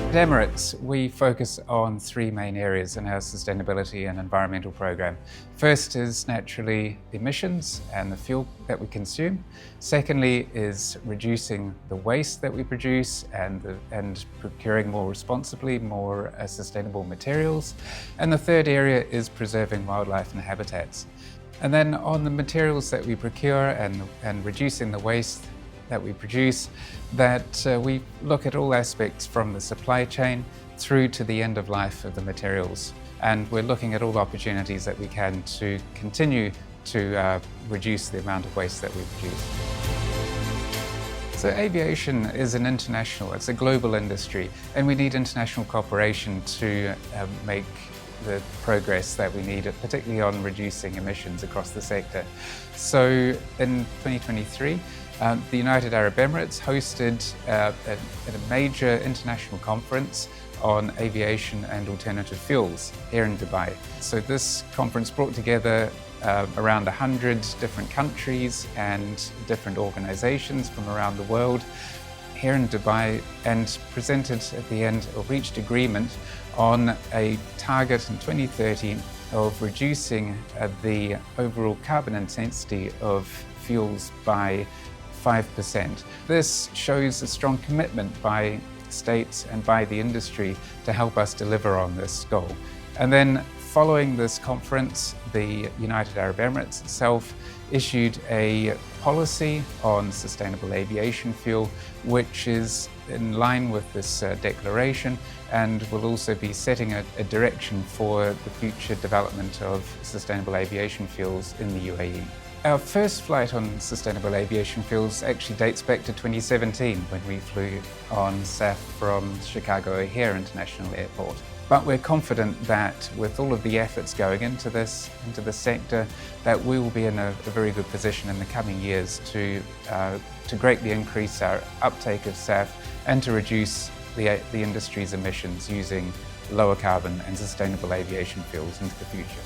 At Emirates, we focus on three main areas in our sustainability and environmental program. First is naturally emissions and the fuel that we consume. Secondly is reducing the waste that we produce and procuring more responsibly, more sustainable materials. And the third area is preserving wildlife and habitats. And then on the materials that we procure and reducing the waste that we produce, we look at all aspects from the supply chain through to the end of life of the materials. And we're looking at all opportunities that we can to continue to reduce the amount of waste that we produce. So aviation is it's a global industry, and we need international cooperation to make the progress that we need, particularly on reducing emissions across the sector. So in 2023, the United Arab Emirates hosted a major international conference on aviation and alternative fuels here in Dubai. So this conference brought together around 100 different countries and different organizations from around the world here in Dubai, and presented at the end, or reached agreement on a target in 2030 of reducing the overall carbon intensity of fuels by 5%. This shows a strong commitment by states and by the industry to help us deliver on this goal. And then following this conference, the United Arab Emirates itself issued a policy on sustainable aviation fuel, which is in line with this declaration, and will also be setting a direction for the future development of sustainable aviation fuels in the UAE. Our first flight on sustainable aviation fuels actually dates back to 2017, when we flew on SAF from Chicago O'Hare International Airport. But we're confident that with all of the efforts going into this sector, that we will be in a very good position in the coming years to greatly increase our uptake of SAF and to reduce the industry's emissions using lower carbon and sustainable aviation fuels into the future.